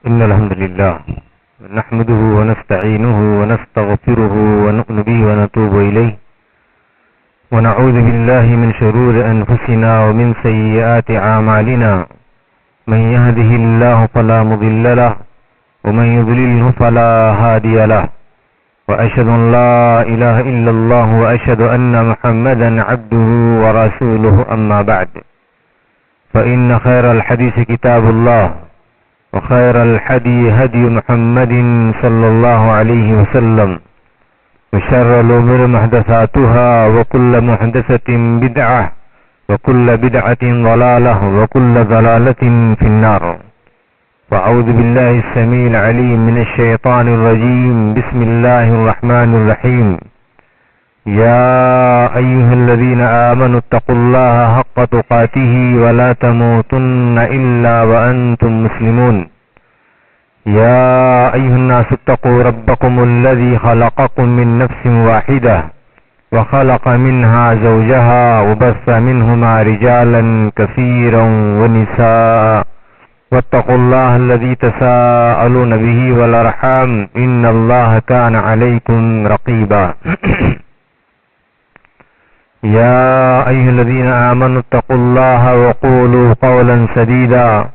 إن الحمد لله نحمده ونستعينه ونستغفره ونؤمن به ونتوب إليه ونعوذ بالله من شرور أنفسنا ومن سيئات أعمالنا من يهده الله فلا مضل له ومن يضلله فلا هادي له وأشهد أن لا إله إلا الله وأشهد أن محمدا عبده ورسوله أما بعد فإن خير الحديث كتاب الله وخير الحدي هدي محمد صلى الله عليه وسلم وشر الأمور محدثاتها وكل محدثة بدعة وكل بدعة ضلالة وكل ضلالة في النار. وأعوذ بالله السميع العليم من الشيطان الرجيم. بسم الله الرحمن الرحيم. يا أيها الذين آمنوا اتقوا الله حق تقاته ولا تموتن إلا وأنتم مسلمون. يا أيها الناس اتقوا ربكم الذي خلقكم من نفس واحدة وخلق منها زوجها وبث منهما رجالا كثيرا ونساء واتقوا الله الذي تساءلون به والأرحام إن الله كان عليكم رقيبا. يا أيها الذين آمنوا اتقوا الله وقولوا قولا سديدا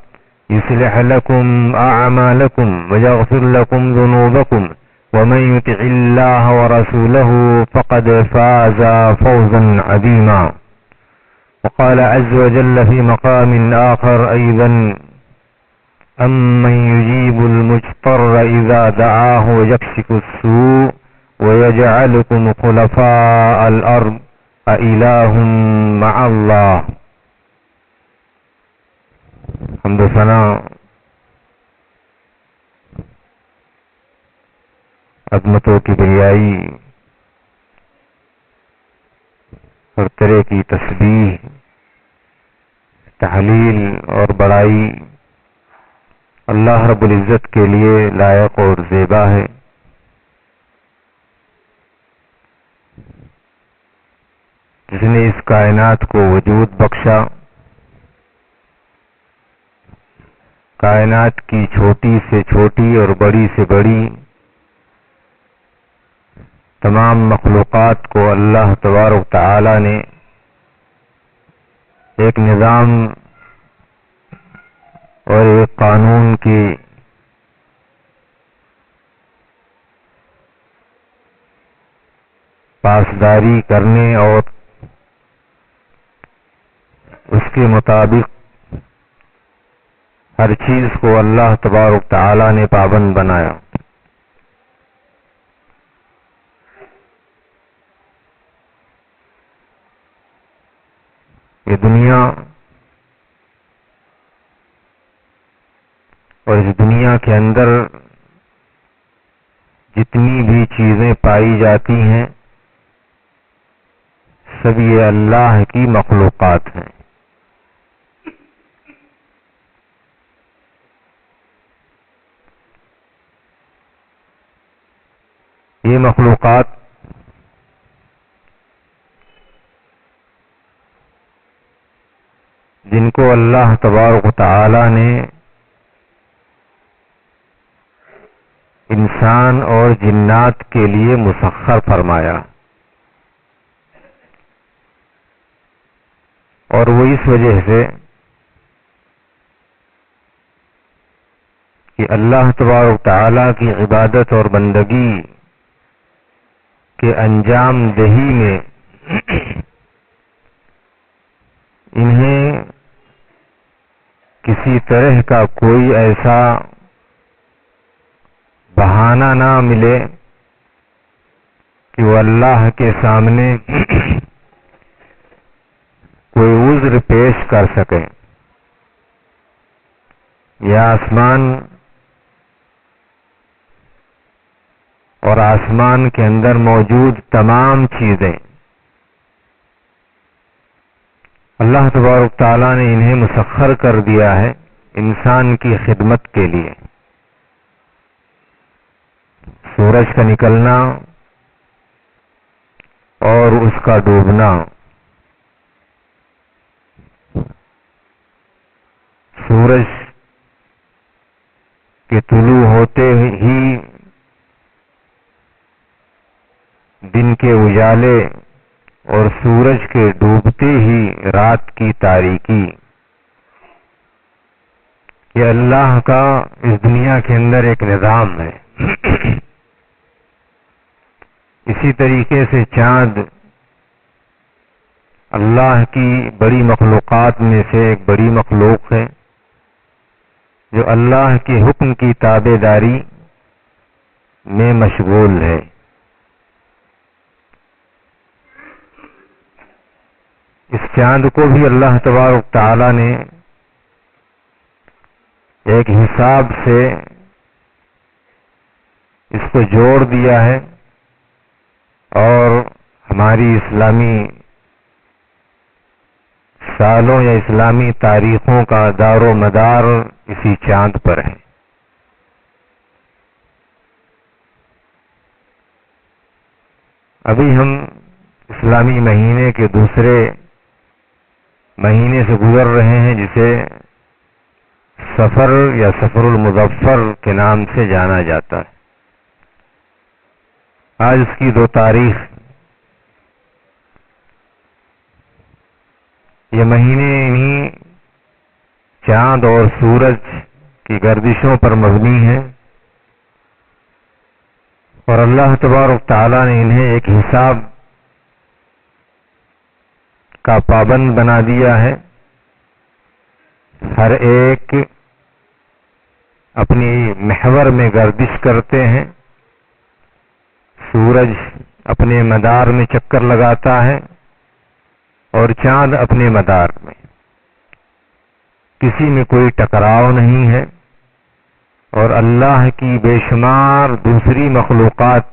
يصلح لكم أعمالكم ويغفر لكم ذنوبكم ومن يطع الله ورسوله فقد فاز فوزا عظيما. وقال عز وجل في مقام آخر أيضا أمن يجيب المضطر إذا دعاه ويكشف السوء ويجعلكم خلفاء الأرض أإله مع الله. حمد و ثنا عظمتوں کی بریائی اور طرح کی تسبیح تحلیل اور بڑائی اللہ رب العزت کے لیے لائق اور زیبا ہے. جس نے اس کائنات کو وجود بخشا، کائنات کی چھوٹی سے چھوٹی اور بڑی سے بڑی تمام مخلوقات کو اللہ تبارک تعالی نے ایک نظام اور ایک قانون کی پاسداری کرنے اور اس کے مطابق ہر چیز کو اللہ تبارک تعالی نے پابند بنایا. یہ دنیا اور اس دنیا کے اندر جتنی بھی چیزیں پائی جاتی ہیں سب یہ اللہ کی مخلوقات ہیں. یہ مخلوقات جن کو اللہ تبارک و تعالی نے انسان اور جنات کے لیے مسخر فرمایا، اور وہ اس وجہ سے کہ اللہ تبارک تعالی کی عبادت اور بندگی کے انجام دہی میں انہیں کسی طرح کا کوئی ایسا بہانہ نہ ملے کہ وہ اللہ کے سامنے کوئی عذر پیش کر سکے. یا آسمان اور آسمان کے اندر موجود تمام چیزیں اللہ تبارک تعالیٰ نے انہیں مسخر کر دیا ہے انسان کی خدمت کے لیے. سورج کا نکلنا اور اس کا ڈوبنا، سورج کے ہوتے ہی دن کے اجالے اور سورج کے ڈوبتے ہی رات کی تاریکی، یہ اللہ کا اس دنیا کے اندر ایک نظام ہے۔ اسی طریقے سے چاند اللہ کی بڑی مخلوقات میں سے ایک بڑی مخلوق ہے جو اللہ کے حکم کی تابع داری میں مشغول ہے۔ اس چاند کو بھی اللہ تبارک تعالی نے ایک حساب سے اس کو جوڑ دیا ہے، اور ہماری اسلامی سالوں یا اسلامی تاریخوں کا دار و مدار اسی چاند پر ہے۔ ابھی ہم اسلامی مہینے کے دوسرے مہینے سے گزر رہے ہیں، جسے سفر یا سفر المظفر کے نام سے جانا جاتا ہے۔ آج اس کی 2 تاریخ۔ یہ مہینے انہی چاند اور سورج کی گردشوں پر مبنی ہیں، اور اللہ تبارک تعالی نے انہیں ایک حساب کا پابند بنا دیا ہے۔ ہر ایک اپنی محور میں گردش کرتے ہیں۔ سورج اپنے مدار میں چکر لگاتا ہے اور چاند اپنے مدار میں۔ کسی میں کوئی ٹکراؤ نہیں ہے، اور اللہ کی بے شمار دوسری مخلوقات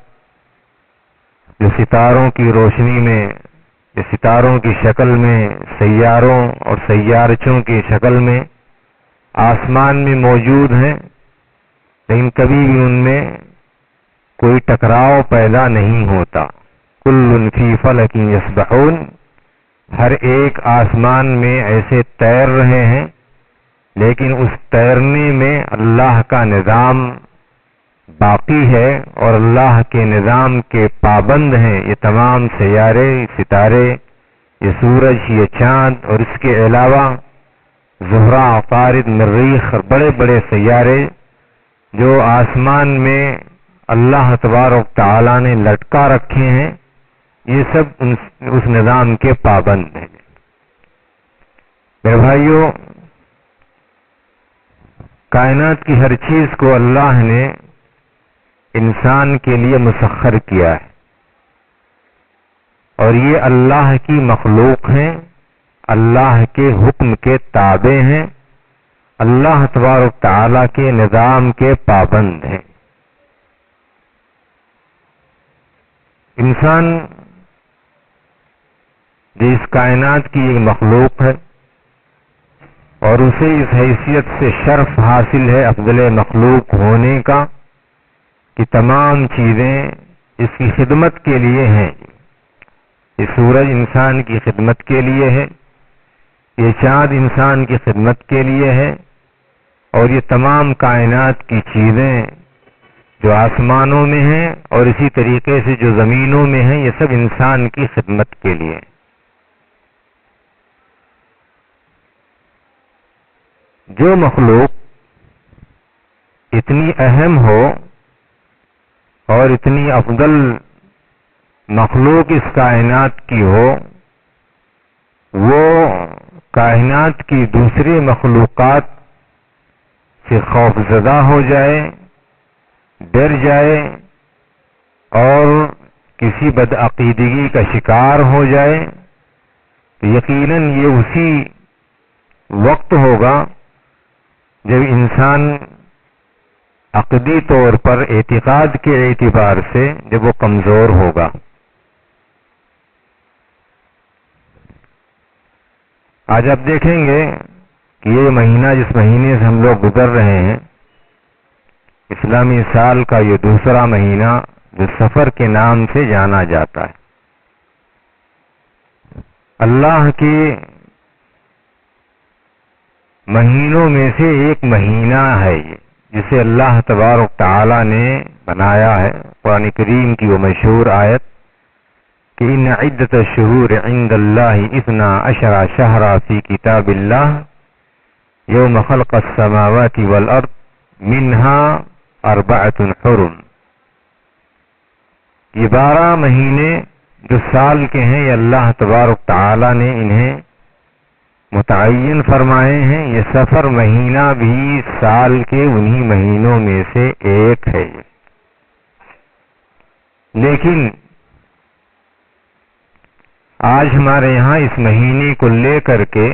جو ستاروں کی روشنی میں، جو ستاروں کی شکل میں، سیاروں اور سیارچوں کی شکل میں آسمان میں موجود ہیں، لیکن کبھی بھی ان میں کوئی ٹکراؤ پیدا نہیں ہوتا۔ کل فی فلک یسبحون، ہر ایک آسمان میں ایسے تیر رہے ہیں، لیکن اس تیرنے میں اللہ کا نظام باقی ہے، اور اللہ کے نظام کے پابند ہیں یہ تمام سیارے، ستارے، یہ سورج، یہ چاند، اور اس کے علاوہ زہرہ، عطارد، مریخ اور بڑے بڑے سیارے جو آسمان میں اللہ تبارک تعالی نے لٹکا رکھے ہیں، یہ سب اس نظام کے پابند ہیں۔ میرے بھائیوں، کائنات کی ہر چیز کو اللہ نے انسان کے لیے مسخر کیا ہے، اور یہ اللہ کی مخلوق ہیں، اللہ کے حکم کے تابع ہیں، اللہ تبارک تعالی کے نظام کے پابند ہیں۔ انسان جو اس کائنات کی ایک مخلوق ہے، اور اسے اس حیثیت سے شرف حاصل ہے افضل مخلوق ہونے کا کہ تمام چیزیں اس کی خدمت کے لیے ہیں۔ یہ سورج انسان کی خدمت کے لیے ہے، یہ چاند انسان کی خدمت کے لیے ہے، اور یہ تمام کائنات کی چیزیں جو آسمانوں میں ہیں اور اسی طریقے سے جو زمینوں میں ہیں، یہ سب انسان کی خدمت کے لیے ہیں۔ جو مخلوق اتنی اہم ہو اور اتنی افضل مخلوق اس کائنات کی ہو، وہ کائنات کی دوسری مخلوقات سے خوف زدہ ہو جائے، ڈر جائے، اور کسی بدعقیدگی کا شکار ہو جائے، تو یقیناً یہ اسی وقت ہوگا جب انسان عقدی طور پر اعتقاد کے اعتبار سے جب وہ کمزور ہوگا۔ آج آپ دیکھیں گے کہ یہ مہینہ جس مہینے سے ہم لوگ گزر رہے ہیں، اسلامی سال کا یہ دوسرا مہینہ جو سفر کے نام سے جانا جاتا ہے، اللہ کے مہینوں میں سے ایک مہینہ ہے جسے اللہ تبارک تعالی نے بنایا ہے، قرآن کریم کی وہ مشہور آیت کہ ان عدت الشہور عند اللہ 12 شہرا فی کتاب اللہ یوم خلق السماوات والارض منها 4 حرم. یہ 12 مہینے جو سال کے ہیں، یہ اللہ تبارک تعالی نے انہیں متعین فرمائے ہیں. یہ سفر مہینہ بھی سال کے انہی مہینوں میں سے ایک ہے. لیکن آج ہمارے یہاں اس مہینے کو لے کر کے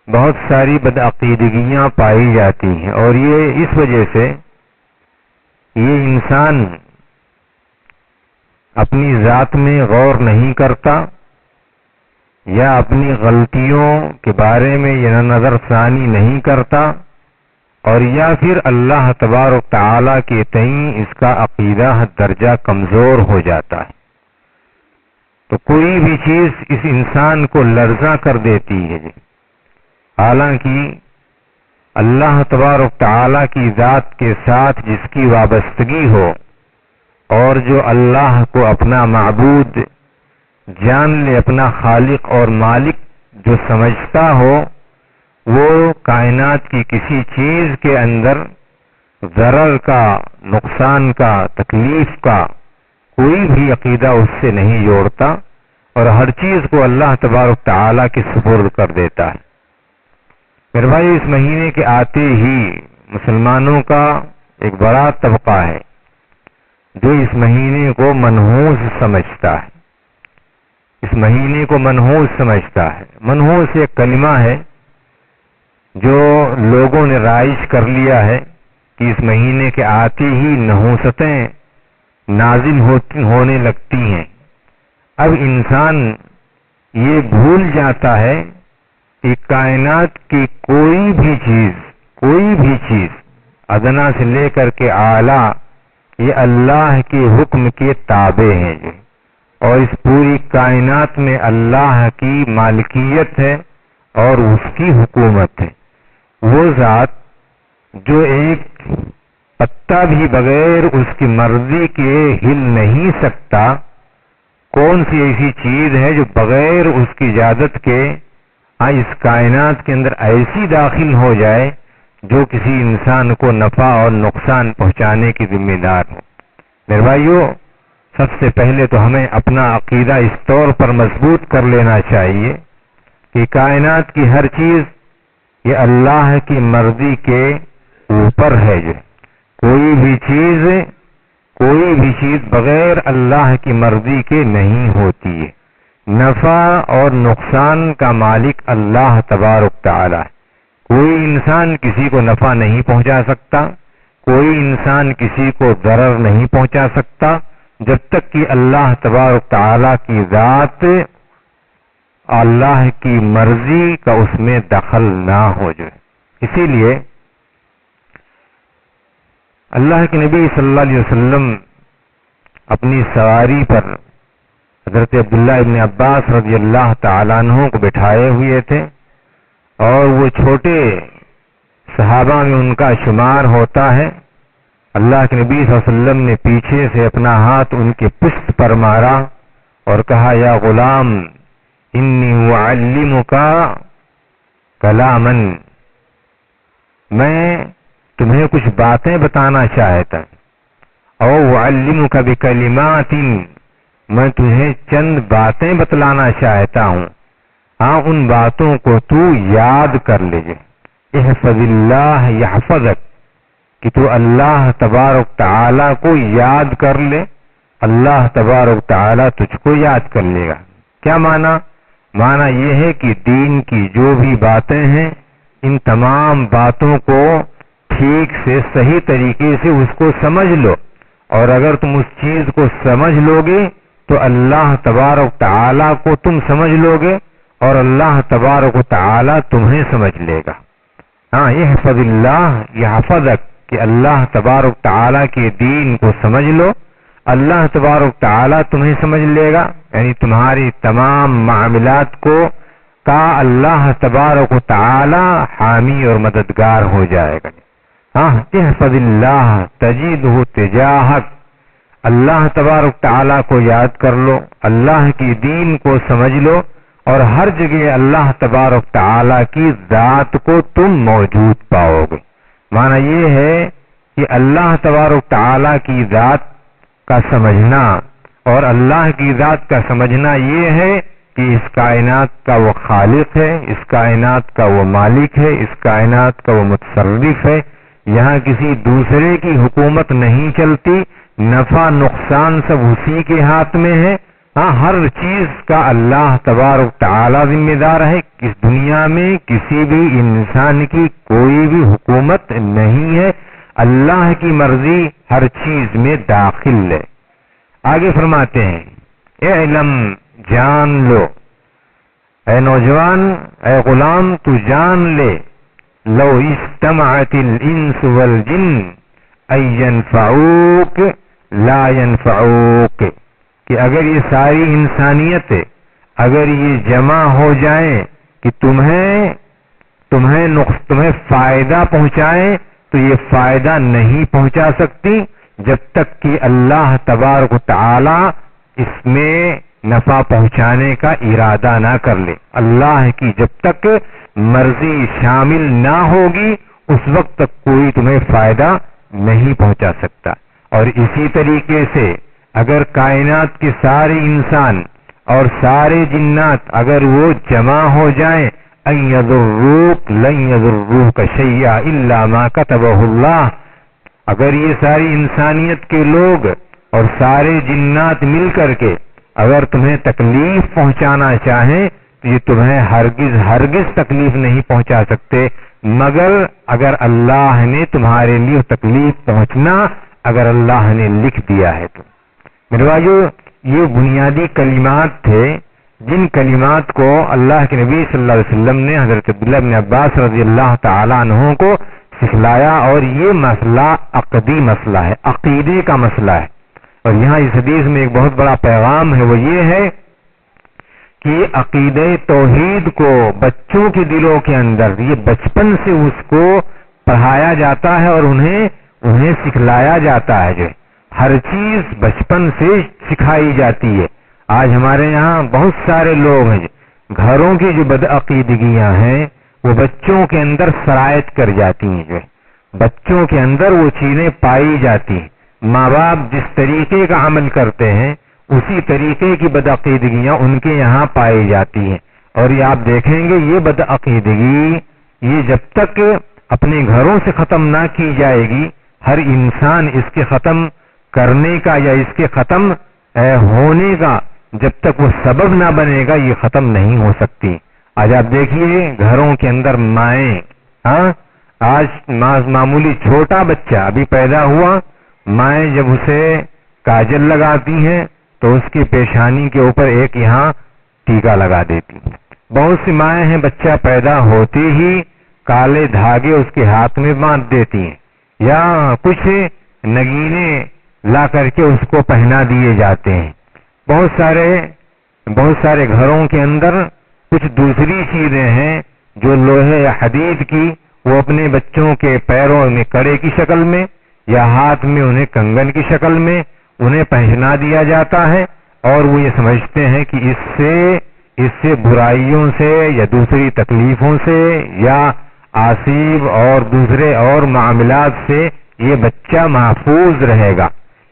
بہت ساری بدعقیدگیاں پائی جاتی ہیں، اور یہ اس وجہ سے یہ انسان اپنی ذات میں غور نہیں کرتا یا اپنی غلطیوں کے بارے میں یہ نظر ثانی نہیں کرتا، اور یا پھر اللہ تبارک تعالی کے تئیں اس کا عقیدہ درجہ کمزور ہو جاتا ہے. تو کوئی بھی چیز اس انسان کو لرزاں کر دیتی ہے. حالانکہ اللہ تبارک تعالی کی ذات کے ساتھ جس کی وابستگی ہو اور جو اللہ کو اپنا معبود جان لے، اپنا خالق اور مالک جو سمجھتا ہو، وہ کائنات کی کسی چیز کے اندر ضرر کا، نقصان کا، تکلیف کا کوئی بھی عقیدہ اس سے نہیں جوڑتا، اور ہر چیز کو اللہ تبارک تعالی کے سپرد کر دیتا ہے. میرے بھائی، اس مہینے کے آتے ہی مسلمانوں کا ایک بڑا طبقہ ہے جو اس مہینے کو منحوس سمجھتا ہے. اس مہینے کو منحوس سمجھتا ہے. منحوس ایک کلمہ ہے جو لوگوں نے رائج کر لیا ہے کہ اس مہینے کے آتے ہی نحوستیں نازل ہونے لگتی ہیں. اب انسان یہ بھول جاتا ہے کہ کائنات کی کوئی بھی چیز ادنا سے لے کر کے اعلیٰ یہ اللہ کے حکم کے تابع ہیں، اور اس پوری کائنات میں اللہ کی مالکیت ہے اور اس کی حکومت ہے. وہ ذات جو ایک پتا بھی بغیر اس کی مرضی کے ہل نہیں سکتا، کون سی ایسی چیز ہے جو بغیر اس کی اجازت کے اس کائنات کے اندر ایسی داخل ہو جائے جو کسی انسان کو نفع اور نقصان پہنچانے کی ذمہ دار ہو؟ میرے بھائیو، سب سے پہلے تو ہمیں اپنا عقیدہ اس طور پر مضبوط کر لینا چاہیے کہ کائنات کی ہر چیز یہ اللہ کی مرضی کے اوپر ہے. جو کوئی بھی چیز بغیر اللہ کی مرضی کے نہیں ہوتی ہے. نفع اور نقصان کا مالک اللہ تبارک تعالی ہے. کوئی انسان کسی کو نفع نہیں پہنچا سکتا، کوئی انسان کسی کو ضرر نہیں پہنچا سکتا جب تک کہ اللہ تبارک تعالی کی ذات، اللہ کی مرضی کا اس میں دخل نہ ہو جائے. اسی لیے اللہ کے نبی صلی اللہ علیہ وسلم اپنی سواری پر حضرت عبداللہ ابن عباس رضی اللہ تعالیٰ عنہ کو بٹھائے ہوئے تھے، اور وہ چھوٹے صحابہ میں ان کا شمار ہوتا ہے. اللہ کے نبی صلی اللہ علیہ وسلم نے پیچھے سے اپنا ہاتھ ان کے پشت پر مارا اور کہا، یا غلام انی اعلمک کلاما، میں تمہیں کچھ باتیں بتانا چاہتا ہوں، او اعلمک بکلمات، میں تمہیں چند باتیں بتلانا چاہتا ہوں، ہاں ان باتوں کو تو یاد کر لیجے. احفظ اللہ یحفظک، کہ تو اللہ تبارک تعالی کو یاد کر لے، اللہ تبارک تعالی تجھ کو یاد کر لے گا. کیا معنی یہ ہے کہ دین کی جو بھی باتیں ہیں، ان تمام باتوں کو ٹھیک سے صحیح طریقے سے اس کو سمجھ لو، اور اگر تم اس چیز کو سمجھ لو گے تو اللہ تبارک تعالی کو تم سمجھ لو گے، اور اللہ تبارک و تعالی تمہیں سمجھ لے گا. ہاں، احفظ اللہ یحفظک، کہ اللہ تبارک تعالی کے دین کو سمجھ لو، اللہ تبارک تعالی تمہیں سمجھ لے گا. یعنی تمہاری تمام معاملات کو اللہ تبارک و تعالی حامی اور مددگار ہو جائے گا. احفظ اللہ تجدہ تجاہک، اللہ تبارک تعالیٰ کو یاد کر لو، اللہ کی دین کو سمجھ لو، اور ہر جگہ اللہ تبارک تعالیٰ کی ذات کو تم موجود پاؤ گے۔ معنی یہ ہے کہ اللہ تبارک تعالیٰ کی ذات کا سمجھنا، اور اللہ کی ذات کا سمجھنا یہ ہے کہ اس کائنات کا وہ خالق ہے، اس کائنات کا وہ مالک ہے، اس کائنات کا وہ متصرف ہے، یہاں کسی دوسرے کی حکومت نہیں چلتی، نفع نقصان سب اسی کے ہاتھ میں ہے۔ ہر چیز کا اللہ تبارک تعالی ذمہ دار ہے، اس دنیا میں کسی بھی انسان کی کوئی بھی حکومت نہیں ہے، اللہ کی مرضی ہر چیز میں داخل ہے۔ آگے فرماتے ہیں اعلم، جان لو، اے نوجوان، اے غلام، تو جان لے، لو اجتمعت الانس والجن ان ينفعوک لا ينفعوک، کہ اگر یہ ساری انسانیت اگر یہ جمع ہو جائیں کہ تمہیں فائدہ پہنچائیں تو یہ فائدہ نہیں پہنچا سکتی جب تک کہ اللہ تبارک و تعالی اس میں نفع پہنچانے کا ارادہ نہ کر لے۔ اللہ کی جب تک مرضی شامل نہ ہوگی اس وقت تک کوئی تمہیں فائدہ نہیں پہنچا سکتا۔ اور اسی طریقے سے اگر کائنات کے سارے انسان اور سارے جنات اگر وہ جمع ہو جائیں ان یضروک لن یضروک شیئا الا ما کتبہ اللہ، اگر یہ ساری انسانیت کے لوگ اور سارے جنات مل کر کے اگر تمہیں تکلیف پہنچانا چاہیں تو یہ تمہیں ہرگز تکلیف نہیں پہنچا سکتے، مگر اگر اللہ نے تمہارے لیے تکلیف پہنچنا اگر اللہ نے لکھ دیا ہے تو۔ میرے بھائیو، یہ بنیادی کلمات تھے جن کلمات کو اللہ کے نبی صلی اللہ علیہ وسلم نے حضرت عبداللہ بن عباس رضی اللہ تعالیٰ عنہ کو سکھلایا، اور یہ مسئلہ عقدی مسئلہ ہے، عقیدے کا مسئلہ ہے۔ اور یہاں اس حدیث میں ایک بہت بڑا پیغام ہے، وہ یہ ہے کہ عقیدہ توحید کو بچوں کے دلوں کے اندر یہ بچپن سے اس کو پڑھایا جاتا ہے اور انہیں سکھلایا جاتا ہے۔ جو ہر چیز بچپن سے سکھائی جاتی ہے۔ آج ہمارے یہاں بہت سارے لوگ ہیں، گھروں کی جو بدعقیدگیاں ہیں وہ بچوں کے اندر سرایت کر جاتی ہیں، جو بچوں کے اندر وہ چیزیں پائی جاتی ہیں۔ ماں باپ جس طریقے کا عمل کرتے ہیں اسی طریقے کی بدعقیدگیاں ان کے یہاں پائی جاتی ہیں، اور یہ آپ دیکھیں گے یہ بدعقیدگی یہ جب تک اپنے گھروں سے ختم نہ کی جائے گی، ہر انسان اس کے ختم کرنے کا یا اس کے ختم ہونے کا جب تک وہ سبب نہ بنے گا یہ ختم نہیں ہو سکتی۔ آج آپ دیکھیے گھروں کے اندر مائیں، آج معمولی چھوٹا بچہ ابھی پیدا ہوا، مائیں جب اسے کاجل لگاتی ہیں تو اس کی پیشانی کے اوپر ایک یہاں ٹیکا لگا دیتی۔ بہت سی مائیں ہیں بچہ پیدا ہوتے ہی کالے دھاگے اس کے ہاتھ میں باندھ دیتی ہیں، یا کچھ نگینے لا کر کے اس کو پہنا دیے جاتے ہیں۔ بہت سارے گھروں کے اندر کچھ دوسری چیزیں ہیں جو لوہے یا حدید کی وہ اپنے بچوں کے پیروں میں کڑے کی شکل میں یا ہاتھ میں انہیں کنگن کی شکل میں انہیں پہنا دیا جاتا ہے، اور وہ یہ سمجھتے ہیں کہ اس سے برائیوں سے یا دوسری تکلیفوں سے یا آسیب اور دوسرے اور معاملات سے یہ بچہ محفوظ رہے گا۔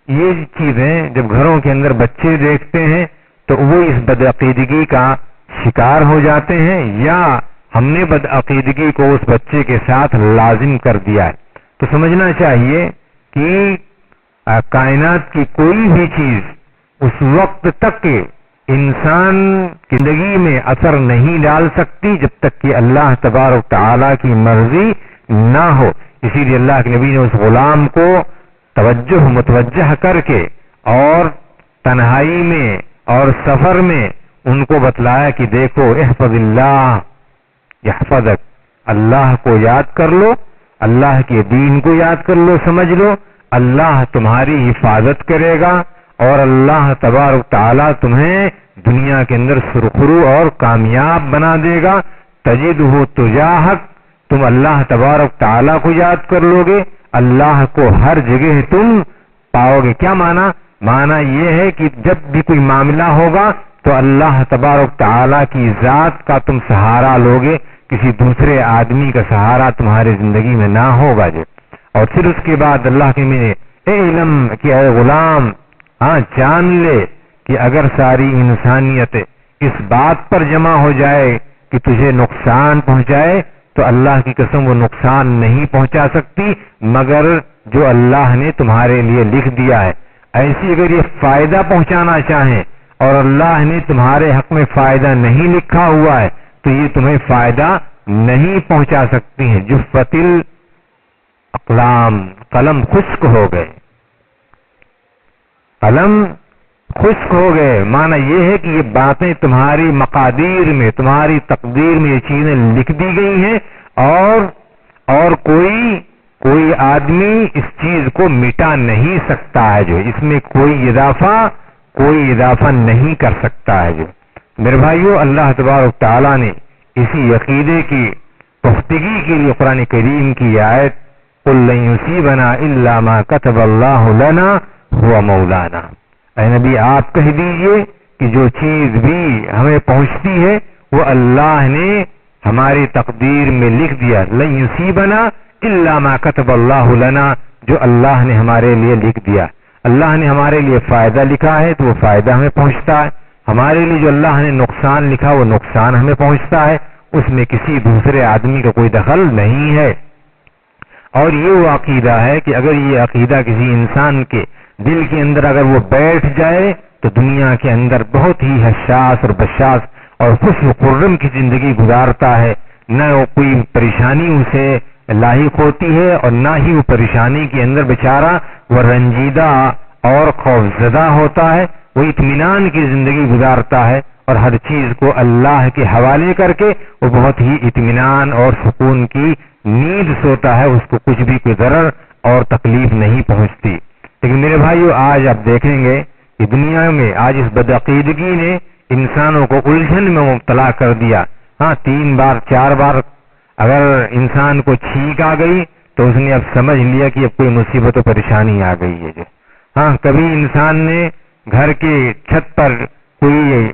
یہ چیزیں جب گھروں کے اندر بچے دیکھتے ہیں تو وہ اس بدعقیدگی کا شکار ہو جاتے ہیں، یا ہم نے بدعقیدگی کو اس بچے کے ساتھ لازم کر دیا ہے۔ تو سمجھنا چاہیے کہ کائنات کی کوئی بھی چیز اس وقت تک انسان کی زندگی میں اثر نہیں ڈال سکتی جب تک کہ اللہ تبارک تعالیٰ کی مرضی نہ ہو۔ اسی لیے اللہ کے نبی نے اس غلام کو متوجہ کر کے اور تنہائی میں اور سفر میں ان کو بتلایا کہ دیکھو احفظ اللہ یحفظک، اللہ کو یاد کر لو، اللہ کے دین کو یاد کر لو، سمجھ لو، اللہ تمہاری حفاظت کرے گا، اور اللہ تبارک تعالیٰ تمہیں دنیا کے اندر سرخرو اور کامیاب بنا دے گا۔ تجدہ تجاہک، تم اللہ تبارک تعالیٰ کو یاد کر لو گے، اللہ کو ہر جگہ تم پاؤ گے۔ کیا معنی؟ معنی یہ ہے کہ جب بھی کوئی معاملہ ہوگا تو اللہ تبارک تعالیٰ کی ذات کا تم سہارا لوگے، کسی دوسرے آدمی کا سہارا تمہاری زندگی میں نہ ہوگا جی۔ اور پھر اس کے بعد اللہ کے میں اے علم کہ اے غلام، جان لے کہ اگر ساری انسانیت اس بات پر جمع ہو جائے کہ تجھے نقصان پہنچائے تو اللہ کی قسم وہ نقصان نہیں پہنچا سکتی مگر جو اللہ نے تمہارے لیے لکھ دیا ہے۔ ایسی اگر یہ فائدہ پہنچانا چاہیں اور اللہ نے تمہارے حق میں فائدہ نہیں لکھا ہوا ہے تو یہ تمہیں فائدہ نہیں پہنچا سکتی ہیں۔ جفت الاقلام، قلم خشک ہو گئے، قلم خشک ہو گئے۔ معنی یہ ہے کہ یہ باتیں تمہاری مقادیر میں، تمہاری تقدیر میں یہ چیزیں لکھ دی گئی ہیں اور کوئی آدمی اس چیز کو مٹا نہیں سکتا ہے، جو اس میں کوئی اضافہ نہیں کر سکتا ہے۔ جو میرے بھائیو، اللہ تبارک تعالیٰ نے اسی عقیدے کی پختگی کے لیے قرآن کریم کی آیت قُلْ لَن يُصِيبَنَا إِلَّا مَا كَتَبَ اللَّهُ لَنَا هُوَ مَوْلَانَا، اے نبی آپ کہہ دیجئے کہ جو چیز بھی ہمیں پہنچتی ہے وہ اللہ نے ہماری تقدیر میں لکھ دیا۔ لَن يُصِيبَنَا إِلَّا مَا كَتَبَ اللَّهُ لَنَا، جو اللہ نے ہمارے لیے لکھ دیا۔ اللہ نے ہمارے لیے فائدہ لکھا ہے تو وہ فائدہ ہمیں پہنچتا ہے، ہمارے لیے جو اللہ نے نقصان لکھا وہ نقصان ہمیں پہنچتا ہے، اس میں کسی دوسرے آدمی کا کوئی دخل نہیں ہے۔ اور یہ وہ عقیدہ ہے کہ اگر یہ عقیدہ کسی انسان کے دل کے اندر اگر وہ بیٹھ جائے تو دنیا کے اندر بہت ہی حساس اور بشاس اور خوش و خرم کی زندگی گزارتا ہے، نہ وہ کوئی پریشانی اسے لاحق ہوتی ہے اور نہ ہی وہ پریشانی کے اندر بیچارہ وہ رنجیدہ اور خوفزدہ ہوتا ہے، وہ اطمینان کی زندگی گزارتا ہے اور ہر چیز کو اللہ کے حوالے کر کے وہ بہت ہی اطمینان اور سکون کی نیند سوتا ہے، اس کو کچھ بھی کوئی ضرر اور تکلیف نہیں پہنچتی۔ لیکن میرے بھائیو، آج آپ دیکھیں گے کہ دنیا میں آج اس بدعقیدگی نے انسانوں کو الجھن میں مبتلا کر دیا۔ 3 بار 4 بار اگر انسان کو چھینک آ گئی تو اس نے اب سمجھ لیا کہ اب کوئی مصیبت و پریشانی آ گئی ہے۔ کبھی انسان نے گھر کے چھت پر کوئی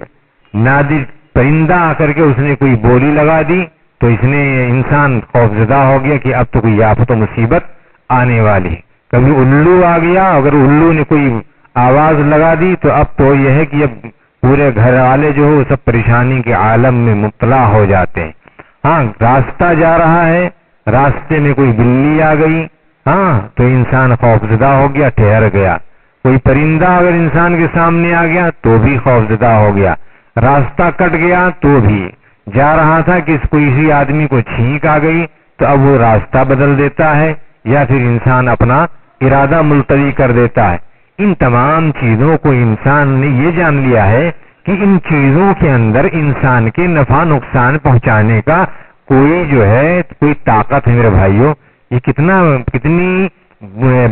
نادر پرندہ آ کر کے اس نے کوئی بولی لگا دی تو اس نے انسان خوفزدہ ہو گیا کہ اب تو کوئی آفت و مصیبت آنے والی ہے۔ کبھی الو آ گیا، اگر الو نے کوئی آواز لگا دی تو اب تو یہ ہے کہ اب پورے گھر والے جو ہو سب پریشانی کے عالم میں مبتلا ہو جاتے ہیں۔ راستہ جا رہا ہے، راستے میں کوئی بلی آ گئی تو انسان خوفزدہ ہو گیا، ٹھہر گیا۔ کوئی پرندہ اگر انسان کے سامنے آ گیا تو بھی خوفزدہ ہو گیا، راستہ کٹ گیا تو بھی جا رہا تھا کہ کسی آدمی کو چھینک آ گئی تو اب وہ راستہ بدل دیتا ہے یا پھر انسان اپنا ارادہ ملتوی کر دیتا ہے۔ ان تمام چیزوں کو انسان نے یہ جان لیا ہے کہ ان چیزوں کے اندر انسان کے نفع نقصان پہنچانے کا کوئی طاقت ہے۔ میرے بھائیوں، یہ کتنی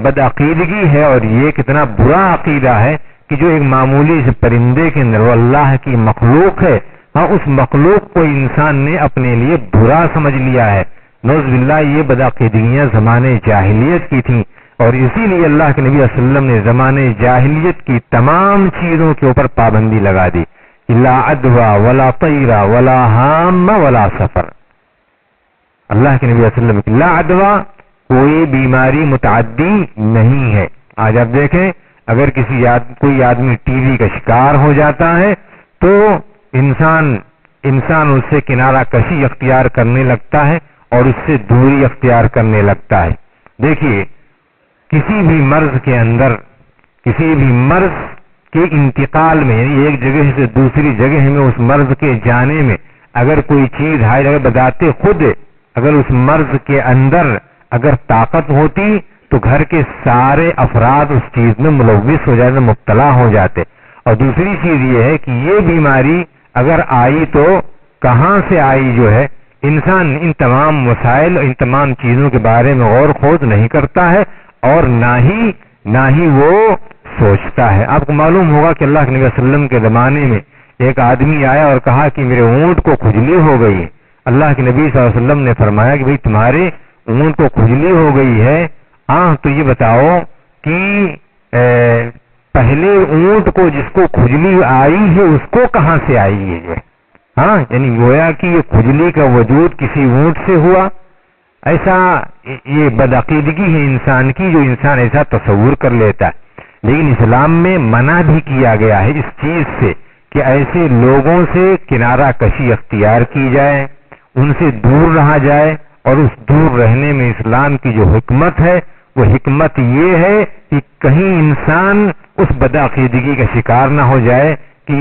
بدعقیدگی ہے اور یہ کتنا برا عقیدہ ہے کہ جو ایک معمولی سے پرندے کے اندر وہ اللہ کی مخلوق ہے، اس مخلوق کو انسان نے اپنے لیے برا سمجھ لیا ہے۔ نعوذ باللہ، یہ بدعقیدگیاں زمانے جاہلیت کی تھیں اور اسی لیے اللہ کے نبی صلی اللہ علیہ وسلم نے زمانے جاہلیت کی تمام چیزوں کے اوپر پابندی لگا دی۔ لا عدوى ولا طیر ولا حام ولا سفر۔ اللہ کے نبی صلی اللہ علیہ وسلم کی لا عدوى، کوئی بیماری متعدی نہیں ہے۔ آج آپ دیکھیں اگر کوئی آدمی ٹی وی کا شکار ہو جاتا ہے تو انسان اس سے کنارہ کشی اختیار کرنے لگتا ہے اور اس سے دوری اختیار کرنے لگتا ہے۔ دیکھیے، کسی بھی مرض کے اندر، کسی بھی مرض کے انتقال میں، یعنی ایک جگہ سے دوسری جگہ میں اس مرض کے جانے میں اگر کوئی چیز ہے، اگر بذات خود اگر اس مرض کے اندر اگر طاقت ہوتی تو گھر کے سارے افراد اس چیز میں ملوث ہو جاتے، مبتلا ہو جاتے۔ اور دوسری چیز یہ ہے کہ یہ بیماری اگر آئی تو کہاں سے آئی ہے، انسان ان تمام مسائل، ان تمام چیزوں کے بارے میں غور خوض نہیں کرتا ہے اور نہ ہی وہ سوچتا ہے۔ آپ کو معلوم ہوگا کہ اللہ کے نبی صلی اللہ علیہ وسلم کے زمانے میں ایک آدمی آیا اور کہا کہ میرے اونٹ کو کھجلی ہو گئی ہے۔ اللہ کے نبی صلی اللہ علیہ وسلم نے فرمایا کہ بھئی تمہارے اونٹ کو کھجلی ہو گئی ہے، تو یہ بتاؤ کہ پہلے اونٹ کو جس کو کھجلی آئی ہے اس کو کہاں سے آئی ہے یہ؟ یعنی گویا کہ یہ کھجلی کا وجود کسی اونٹ سے ہوا، ایسا یہ بدعقیدگی ہے انسان کی، جو انسان ایسا تصور کر لیتا ہے۔ لیکن اسلام میں منع بھی کیا گیا ہے اس چیز سے کہ ایسے لوگوں سے کنارہ کشی اختیار کی جائے، ان سے دور رہا جائے، اور اس دور رہنے میں اسلام کی جو حکمت ہے وہ حکمت یہ ہے کہ کہیں انسان اس بدعقیدگی کا شکار نہ ہو جائے کہ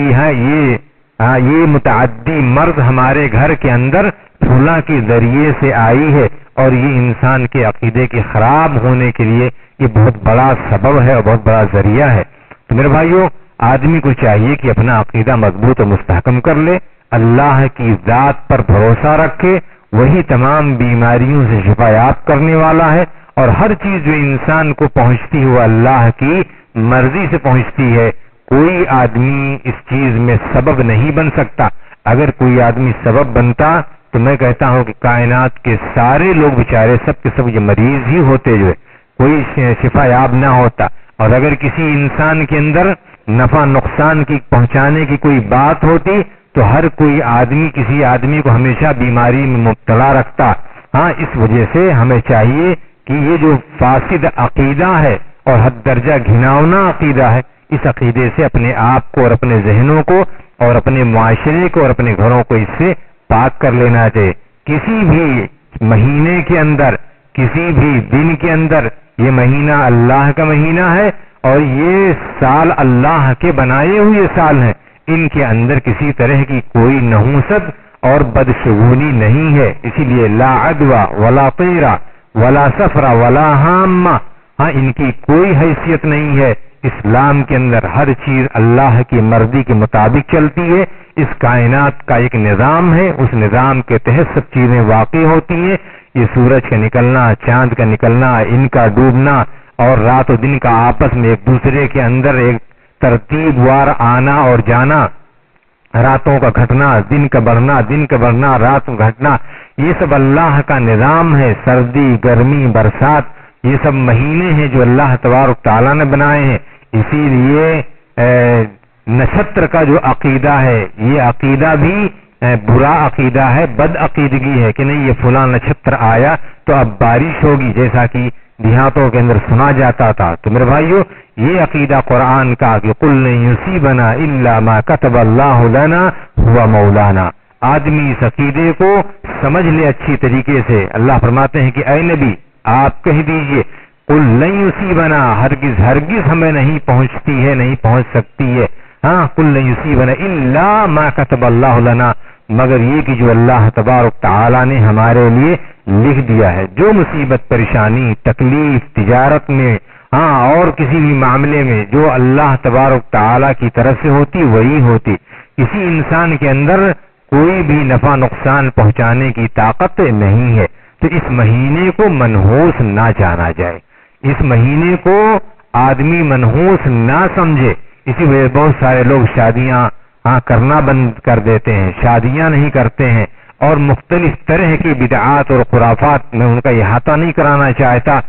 یہ متعدی مرض ہمارے گھر کے اندر فلاں کے ذریعے سے آئی ہے، اور یہ انسان کے عقیدے کے خراب ہونے کے لیے یہ بہت بڑا سبب ہے اور بہت بڑا ذریعہ ہے۔ تو میرے بھائیو، آدمی کو چاہیے کہ اپنا عقیدہ مضبوط اور مستحکم کر لے، اللہ کی ذات پر بھروسہ رکھے، وہی تمام بیماریوں سے شفا یاب کرنے والا ہے، اور ہر چیز جو انسان کو پہنچتی ہے وہ اللہ کی مرضی سے پہنچتی ہے۔ کوئی آدمی اس چیز میں سبب نہیں بن سکتا۔ اگر کوئی آدمی سبب بنتا تو میں کہتا ہوں کہ کائنات کے سارے لوگ بیچارے سب کے سب یہ مریض ہی ہوتے، جو ہے کوئی شفا یاب نہ ہوتا۔ اور اگر کسی انسان کے اندر نفع نقصان کی پہنچانے کی کوئی بات ہوتی تو ہر کوئی آدمی کسی آدمی کو ہمیشہ بیماری میں مبتلا رکھتا۔ اس وجہ سے ہمیں چاہیے کہ یہ جو فاسد عقیدہ ہے اور حد درجہ گھناؤنا عقیدہ ہے، اس عقیدے سے اپنے آپ کو اور اپنے ذہنوں کو اور اپنے معاشرے کو اور اپنے گھروں کو اس سے پاک کر لینا چاہیے۔ کسی بھی مہینے کے اندر، کسی بھی دن کے اندر، یہ مہینہ اللہ کا مہینہ ہے اور یہ سال اللہ کے بنائے ہوئے سال ہیں، ان کے اندر کسی طرح کی کوئی نحوست اور بدشگونی نہیں ہے۔ اسی لیے لا عدوى ولا طیرہ ولا سفر ولا حامہ، ان کی کوئی حیثیت نہیں ہے۔ اسلام کے اندر ہر چیز اللہ کی مرضی کے مطابق چلتی ہے۔ اس کائنات کا ایک نظام ہے، اس نظام کے تحت سب چیزیں واقع ہوتی ہیں۔ یہ سورج کا نکلنا، چاند کا نکلنا، ان کا ڈوبنا، اور رات و دن کا آپس میں ایک دوسرے کے اندر ایک ترتیب وار آنا اور جانا، راتوں کا گھٹنا، دن کا بڑھنا، رات کا گھٹنا، یہ سب اللہ کا نظام ہے۔ سردی، گرمی، برسات، یہ سب مہینے ہیں جو اللہ تبارک تعالیٰ نے بنائے ہیں۔ اسی لیے نچھتر کا جو عقیدہ ہے، یہ عقیدہ بھی برا عقیدہ ہے، بد عقیدگی ہے کہ نہیں یہ فلاں نچھتر آیا تو اب بارش ہوگی، جیسا کہ دیہاتوں کے اندر سنا جاتا تھا۔ تو میرے بھائیو، یہ عقیدہ قرآن کا کہ قل لن یصیبنا الا ما كتب اللہ لنا هو مولانا، آدمی اس عقیدے کو سمجھ لے اچھی طریقے سے۔ اللہ فرماتے ہیں کہ اے نبی آپ کہہ دیجئے قل لن یصیبنا، ہرگز ہمیں نہیں پہنچتی ہے، نہیں پہنچ سکتی ہے، قل لن یصیبنا الا ما كتب اللہ لنا، مگر یہ کہ جو اللہ تبارک تعالیٰ نے ہمارے لیے لکھ دیا ہے۔ جو مصیبت، پریشانی، تکلیف تجارت میں اور کسی بھی معاملے میں جو اللہ تبارک تعالیٰ کی طرف سے ہوتی وہی ہوتی۔ کسی انسان کے اندر کوئی بھی نفع نقصان پہنچانے کی طاقت نہیں ہے۔ تو اس مہینے کو منحوس نہ جانا جائے، اس مہینے کو آدمی منحوس نہ سمجھے۔ اسی وجہ بہت سارے لوگ شادیاں کرنا بند کر دیتے ہیں، شادیاں نہیں کرتے ہیں، اور مختلف طرح کی بدعات اور خرافات میں ان کا احاطہ نہیں کرانا چاہتا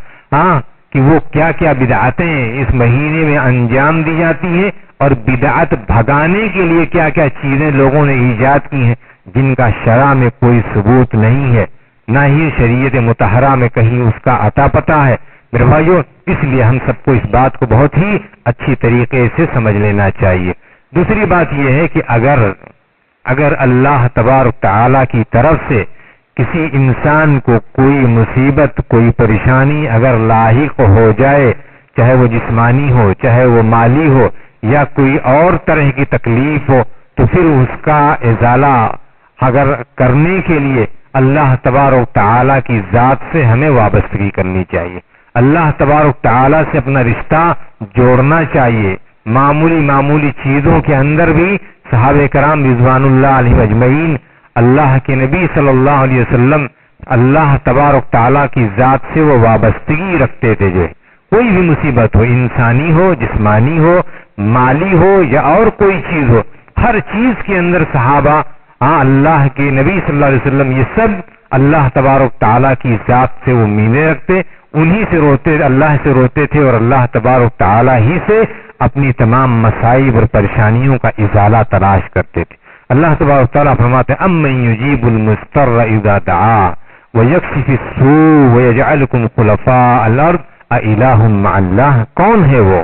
کہ وہ کیا کیا بدعاتیں اس مہینے میں انجام دی جاتی ہیں، اور بدعت بھگانے کے لیے کیا کیا چیزیں لوگوں نے ایجاد کی ہیں جن کا شرع میں کوئی ثبوت نہیں ہے، نہ ہی شریعت مطہرہ میں کہیں اس کا عطا پتہ ہے۔ میرے بھائیو، اس لیے ہم سب کو اس بات کو بہت ہی اچھی طریقے سے سمجھ لینا چاہیے۔ دوسری بات یہ ہے کہ اگر اللہ تبارک تعالیٰ کی طرف سے کسی انسان کو کوئی مصیبت، کوئی پریشانی اگر لاحق ہو جائے، چاہے وہ جسمانی ہو، چاہے وہ مالی ہو، یا کوئی اور طرح کی تکلیف ہو، تو پھر اس کا ازالہ اگر کرنے کے لیے اللہ تبارک تعالیٰ کی ذات سے ہمیں وابستگی کرنی چاہیے، اللہ تبارک تعالیٰ سے اپنا رشتہ جوڑنا چاہیے۔ معمولی چیزوں کے اندر بھی صحابہ کرام رضوان اللہ علیہم اجمعین، اللہ کے نبی صلی اللہ علیہ وسلم، اللہ تبارک تعالیٰ کی ذات سے وہ وابستگی رکھتے تھے۔ جو کوئی بھی مصیبت ہو، انسانی ہو، جسمانی ہو، مالی ہو یا اور کوئی چیز ہو، ہر چیز کے اندر صحابہ ہاں اللہ کے نبی صلی اللہ علیہ وسلم یہ سب اللہ تبارک تعالیٰ کی ذات سے وہ میلے رکھتے، انہی سے روتے، اللہ سے روتے تھے اور اللہ تبارک تعالیٰ ہی سے اپنی تمام مصائب اور پریشانیوں کا ازالہ تلاش کرتے تھے۔ اللہ تبارک تعالیٰ فرماتے ہیں امن یجیب المضطر اذا دعا ویکشف السوء ویجعلکم خلفاء الارض االہ مع اللہ، کون ہے وہ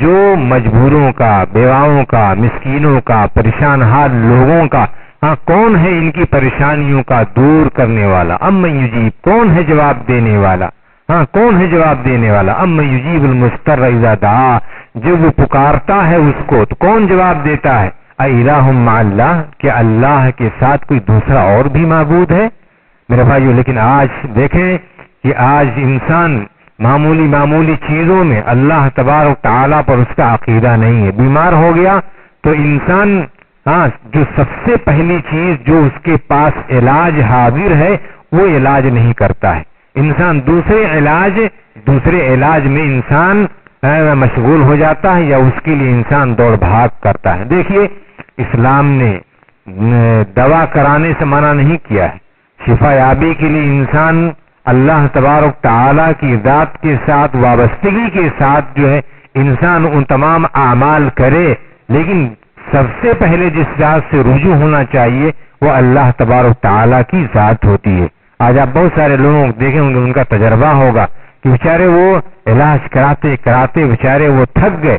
جو مجبوروں کا، بیواؤں کا، مسکینوں کا، پریشان حال لوگوں کا، ہاں کون ہے ان کی پریشانیوں کا دور کرنے والا؟ امن یجیب، کون ہے جواب دینے والا؟ ہاں کون ہے جواب دینے والا؟ امن یجیب المضطر اذا دعا، جب وہ پکارتا ہے اس کو تو کون جواب دیتا ہے؟ االہ مع اللہ، کہ اللہ کے ساتھ کوئی دوسرا اور بھی معبود ہے؟ میرے بھائیو، لیکن آج دیکھیں کہ آج انسان معمولی چیزوں میں اللہ تبارک تعالیٰ پر اس کا عقیدہ نہیں ہے۔ بیمار ہو گیا تو انسان جو سب سے پہلی چیز جو اس کے پاس علاج حاضر ہے وہ علاج نہیں کرتا ہے۔ انسان دوسرے علاج میں انسان مشغول ہو جاتا ہے، یا اس کے لیے انسان دوڑ بھاگ کرتا ہے۔ دیکھیے اسلام نے دوا کرانے سے منع نہیں کیا ہے، شفا یابی کے لیے انسان اللہ تبارک تعالیٰ کی ذات کے ساتھ وابستگی کے ساتھ جو ہے انسان ان تمام اعمال کرے، لیکن سب سے پہلے جس ذات سے رجوع ہونا چاہیے وہ اللہ تبارک تعالیٰ کی ذات ہوتی ہے۔ آج آپ بہت سارے لوگوں دیکھیں گے، ان کا تجربہ ہوگا کہ بیچارے وہ علاج کراتے بیچارے وہ تھک گئے،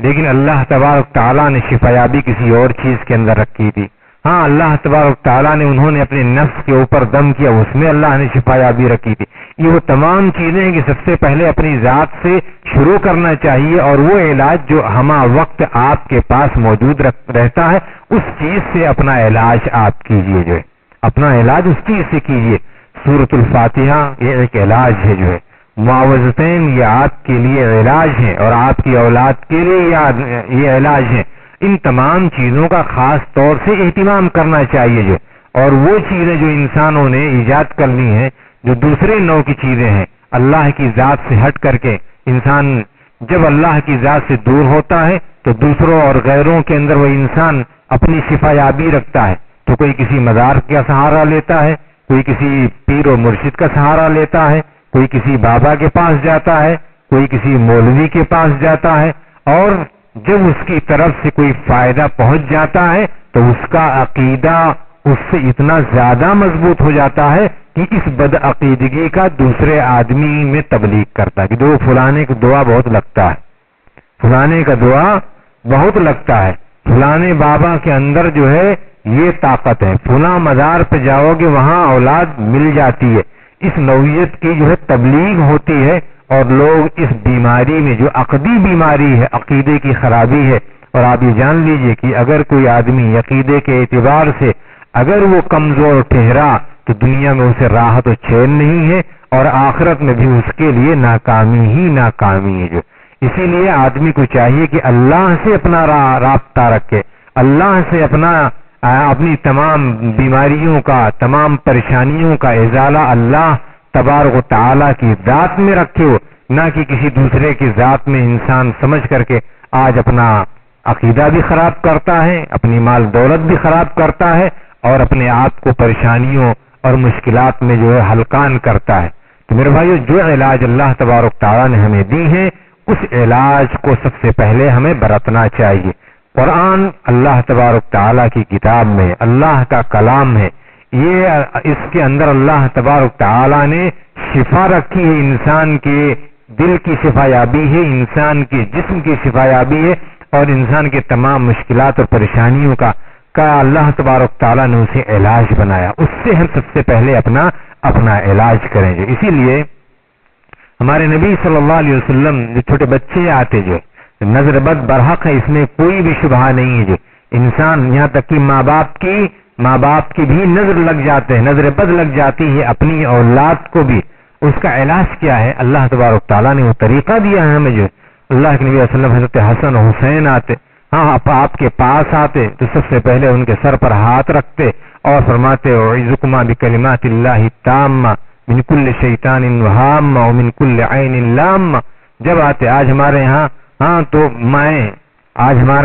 لیکن اللہ تبارک تعالیٰ نے شفا یابی کسی اور چیز کے اندر رکھی تھی۔ ہاں اللہ تبارک تعالیٰ نے انہوں نے اپنے نفس کے اوپر دم کیا، اس میں اللہ نے شفا یابی رکھی تھی۔ یہ وہ تمام چیزیں ہیں کہ سب سے پہلے اپنی ذات سے شروع کرنا چاہیے، اور وہ علاج جو ہمہ وقت آپ کے پاس موجود رہتا ہے اس چیز سے اپنا علاج آپ کیجئے، جو ہے اپنا علاج اس چیز سے کیجئے۔ سورۃ الفاتحہ یہ ایک علاج ہے، جو ہے معوذتین یہ آپ کے لیے علاج ہے اور آپ کی اولاد کے لیے یہ علاج ہے۔ ان تمام چیزوں کا خاص طور سے اہتمام کرنا چاہیے، جو اور وہ چیزیں جو انسانوں نے ایجاد کرنی ہیں جو دوسرے نوع کی چیزیں ہیں، اللہ کی ذات سے ہٹ کر کے انسان جب اللہ کی ذات سے دور ہوتا ہے تو دوسروں اور غیروں کے اندر وہ انسان اپنی شفا یابی رکھتا ہے، تو کوئی کسی مزار کا سہارا لیتا ہے، کوئی کسی پیر و مرشد کا سہارا لیتا ہے، کوئی کسی بابا کے پاس جاتا ہے، کوئی کسی مولوی کے پاس جاتا ہے، اور جب اس کی طرف سے کوئی فائدہ پہنچ جاتا ہے تو اس کا عقیدہ اس سے اتنا زیادہ مضبوط ہو جاتا ہے کہ اس بدعقیدگی کا دوسرے آدمی میں تبلیغ کرتا ہے کہ جو فلانے کا دعا بہت لگتا ہے، فلانے کا دعا بہت لگتا ہے، فلانے بابا کے اندر جو ہے یہ طاقت ہے، فلاں مزار پہ جاؤ گے وہاں اولاد مل جاتی ہے۔ اس نوعیت کی جو ہے تبلیغ ہوتی ہے، اور لوگ اس بیماری میں جو عقدی بیماری ہے، عقیدے کی خرابی ہے، اور آپ یہ جان لیجئے کہ اگر کوئی آدمی عقیدے کے اعتبار سے اگر وہ کمزور ٹھہرا تو دنیا میں اسے راحت و چین نہیں ہے، اور آخرت میں بھی اس کے لیے ناکامی ہی ناکامی ہے۔ جو اسی لیے آدمی کو چاہیے کہ اللہ سے اپنا رابطہ رکھے، اللہ سے اپنی تمام بیماریوں کا، تمام پریشانیوں کا ازالہ اللہ تبارک و تعالیٰ کی ذات میں رکھے ہو، نہ کہ کسی دوسرے کی ذات میں انسان سمجھ کر کے آج اپنا عقیدہ بھی خراب کرتا ہے، اپنی مال دولت بھی خراب کرتا ہے، اور اپنے آپ کو پریشانیوں اور مشکلات میں جو ہے ہلکان کرتا ہے۔ تو میرے بھائیو، جو علاج اللہ تبارک تعالیٰ نے ہمیں دی ہے اس علاج کو سب سے پہلے ہمیں برتنا چاہیے۔ قرآن اللہ تبارک تعالیٰ کی کتاب میں اللہ کا کلام ہے، اس کے اندر اللہ تبارک تعالیٰ نے شفا رکھی ہے، انسان کے دل کی شفا یابی ہے، انسان کے جسم کی شفا یابی ہے، اور انسان کے تمام مشکلات اور پریشانیوں کا اللہ تبارک تعالیٰ نے اسے علاج بنایا۔ اس سے ہم سب سے پہلے اپنا علاج کریں گے۔ اسی لیے ہمارے نبی صلی اللہ علیہ وسلم جو چھوٹے بچے آتے جو نظر بد برحق ہے، اس میں کوئی بھی شبہ نہیں ہے، جو انسان یہاں تک کہ ماں باپ کی بھی نظر لگ جاتے ہیں، نظر بد لگ جاتی ہے اپنی اولاد کو بھی، اس کا علاج کیا ہے؟ اللہ تبارک تعالیٰ نے وہ طریقہ دیا ہے ہمیں۔ جو اللہ کے نبی صلی اللہ علیہ وسلم حضرت حسن و حسین آتے، آپ کے پاس آتے تو سب سے پہلے ان کے سر پر ہاتھ رکھتے اور فرماتے اعوذکما بکلمات اللہ التامہ من کل شیطان وہامہ ومن کل عین لامہ۔ جب آتے آج ہمارے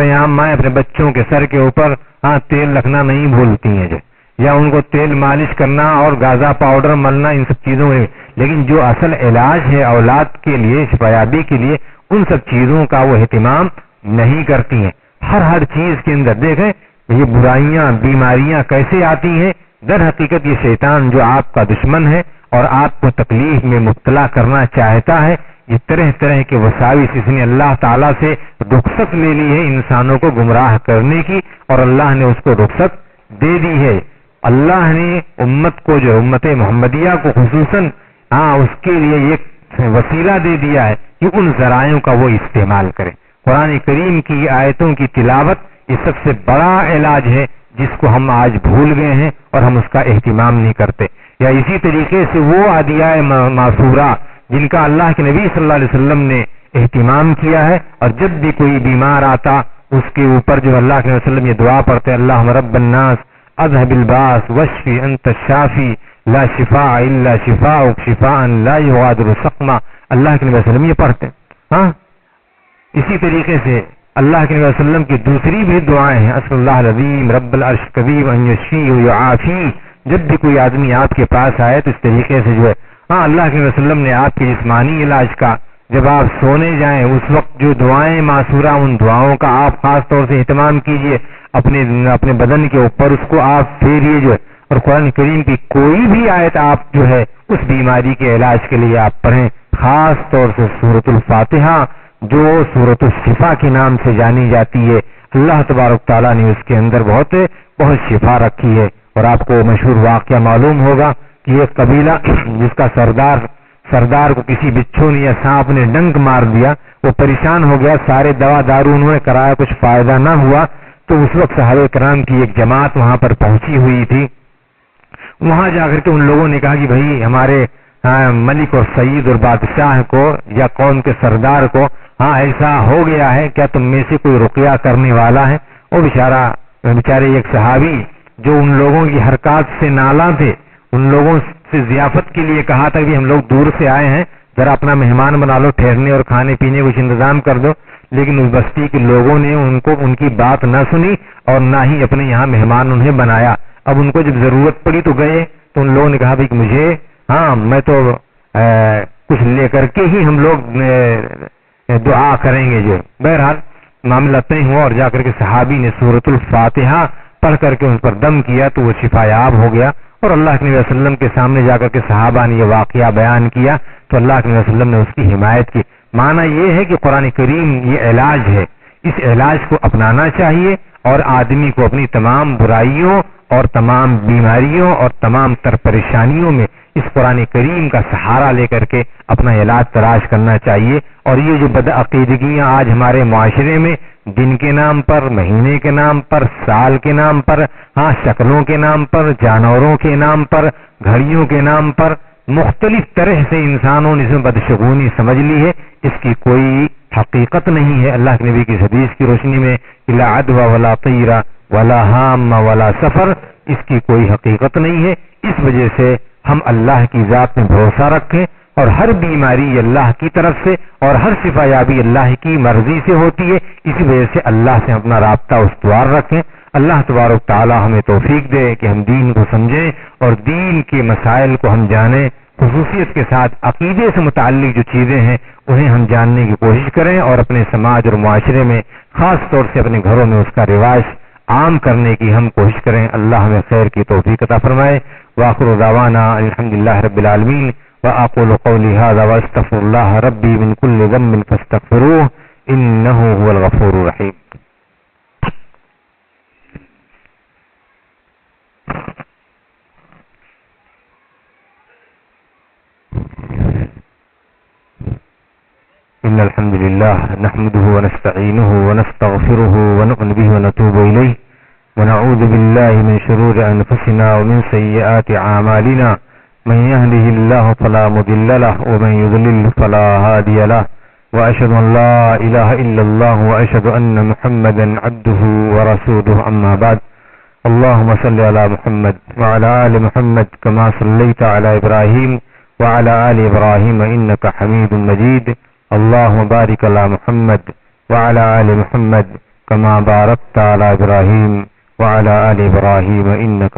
یہاں مائیں اپنے بچوں کے سر کے اوپر ہاں تیل رکھنا نہیں بھولتی ہیں جو، یا ان کو تیل مالش کرنا اور گازا پاؤڈر ملنا ان سب چیزوں میں، لیکن جو اصل علاج ہے اولاد کے لیے شفایابی کے لیے ان سب چیزوں کا وہ اہتمام نہیں کرتی ہیں۔ ہر چیز کے اندر دیکھیں یہ برائیاں بیماریاں کیسے آتی ہیں، در حقیقت یہ شیطان جو آپ کا دشمن ہے اور آپ کو تکلیف میں مبتلا کرنا چاہتا ہے، یہ طرح طرح کے وساوس اس نے اللہ تعالیٰ سے رخصت لے لی ہے انسانوں کو گمراہ کرنے کی، اور اللہ نے اس کو رخصت دے دی ہے۔ اللہ نے امت کو جو امت محمدیہ کو خصوصاً اس کے لیے ایک وسیلہ دے دیا ہے کہ ان ذرائعوں کا وہ استعمال کرے۔ قرآن کریم کی آیتوں کی تلاوت یہ سب سے بڑا علاج ہے جس کو ہم آج بھول گئے ہیں اور ہم اس کا اہتمام نہیں کرتے۔ یا اسی طریقے سے وہ ادعیاء معصورہ جن کا اللہ کے نبی صلی اللہ علیہ وسلم نے اہتمام کیا ہے، اور جب بھی کوئی بیمار آتا اس کے اوپر جو اللہ کے نبی صلی اللہ علیہ وسلم یہ دعا پڑھتے اللہم رب الناس اذهب الباس واشفی انت الشافی لا شفاء الا شفاءک شفاء لا یغادر سقما، اللہ کے نبی صلی اللہ علیہ وسلم یہ پڑھتے ہیں۔ اسی طریقے سے اللہ کے نبی صلی اللہ علیہ وسلم کی دوسری بھی دعائیں ہیں، اسأل اللہ العظیم رب العرش الکریم ان یشفیہ ویعافیہ، جب بھی کوئی آدمی آپ کے پاس آئے تو اس طریقے سے جو ہے اللہ کے نبی صلی اللہ علیہ وسلم نے آپ کے جسمانی علاج کا، جب آپ سونے جائیں اس وقت جو دعائیں معصورہ ان دعاؤں کا آپ خاص طور سے اہتمام کیجئے، اپنے بدن کے اوپر اس کو آپ پھیریے جو ہے، اور قرآن کریم کی کوئی بھی آیت آپ جو ہے اس بیماری کے علاج کے لیے آپ پڑھیں، خاص طور سے سورۃ الفاتحہ جو سورۃ الشفا کے نام سے جانی جاتی ہے۔ اللہ تبارک تعالیٰ نے اس کے اندر بہت شفا رکھی ہے۔ اور آپ کو مشہور واقعہ معلوم ہوگا کہ ایک قبیلہ جس کا سردار کو کسی بچھو نے یا سانپ نے ڈنک مار دیا، وہ پریشان ہو گیا، سارے دوا دارو انہوں نے کرایا، کچھ فائدہ نہ ہوا، تو اس وقت صحابہ کرام کی ایک جماعت وہاں پر پہنچی ہوئی تھی۔ وہاں جا کر کے ان لوگوں نے کہا کہ بھائی ہمارے ملک اور سید اور بادشاہ کو یا قوم کے سردار کو ایسا ہو گیا ہے، کیا تم میں سے کوئی رقیہ کرنے والا ہے؟ وہ بیچارے ایک صحابی جو ان لوگوں کی حرکات سے نالاں تھے، ان لوگوں سے ضیافت کے لیے کہا تھا کہ ہم لوگ دور سے آئے ہیں، ذرا اپنا مہمان بنا لو، ٹھہرنے اور کھانے پینے کچھ انتظام کر دو، لیکن اس بستی کے لوگوں نے ان کی بات نہ سنی اور نہ ہی اپنے یہاں مہمان انہیں بنایا۔ اب ان کو جب ضرورت پڑی تو گئے، تو ان لوگوں نے کہا بھائی مجھے میں تو کچھ لے کر کے ہی ہم لوگ دعا کریں گے جو۔ بہرحال معاملہ طے ہوا اور جا کر کے صحابی نے سورۃ الفاتحہ پڑھ کر کے ان پر دم کیا تو وہ شفا یاب ہو گیا، اور اللہ کے نبی صلی اللہ علیہ وسلم کے سامنے جا کر کے صحابہ نے یہ واقعہ بیان کیا تو اللہ کے نبی صلی اللہ علیہ وسلم نے اس کی حمایت کی۔ معنی یہ ہے کہ قرآن کریم یہ علاج ہے، اس علاج کو اپنانا چاہیے، اور آدمی کو اپنی تمام برائیوں اور تمام بیماریوں اور تمام تر پریشانیوں میں اس قرآن کریم کا سہارا لے کر کے اپنا علاج تلاش کرنا چاہیے۔ اور یہ جو بدعقیدگیاں آج ہمارے معاشرے میں دن کے نام پر، مہینے کے نام پر، سال کے نام پر، شکلوں کے نام پر، جانوروں کے نام پر، گھڑیوں کے نام پر، مختلف طرح سے انسانوں نے اس میں بدشگونی سمجھ لی ہے، اس کی کوئی حقیقت نہیں ہے۔ اللہ کے نبی کی حدیث کی روشنی میں لا عدوى ولا طیر ولا حام ولا سفر، اس کی کوئی حقیقت نہیں ہے۔ اس وجہ سے ہم اللہ کی ذات میں بھروسہ رکھیں، اور ہر بیماری اللہ کی طرف سے اور ہر شفا یابی اللہ کی مرضی سے ہوتی ہے، اسی وجہ سے اللہ سے اپنا رابطہ استوار رکھیں۔ اللہ تبارک تعالی ہمیں توفیق دے کہ ہم دین کو سمجھیں اور دین کے مسائل کو ہم جانیں، خصوصیت کے ساتھ عقیدے سے متعلق جو چیزیں ہیں انہیں ہم جاننے کی کوشش کریں، اور اپنے سماج اور معاشرے میں خاص طور سے اپنے گھروں میں اس کا رواج عام کرنے کی ہم کوشش کریں۔ اللہ ہمیں خیر کی توفیق عطا فرمائے۔ وآخر دعوانا الحمدللہ رب العالمین، وأقول قولي هذا واستغفر الله ربي من كل ذنب فاستغفروه إنه هو الغفور الرحيم۔ إن الحمد لله نحمده ونستعينه ونستغفره ونؤمن به ونتوب إليه ونعوذ بالله من شرور أنفسنا ومن سيئات أعمالنا، من يهده الله فلا مضل له ومن يضلل فلا هادي له، وأشهد أن لا إله إلا الله وأشهد أن محمدا عبده ورسوله، أما بعد، اللهم صل على محمد وعلى آل محمد كما صليت على إبراهيم وعلى آل إبراهيم إنك حميد مجيد، اللهم بارك على محمد وعلى آل محمد كما باركت على إبراهيم وعلى آل إبراهيم إنك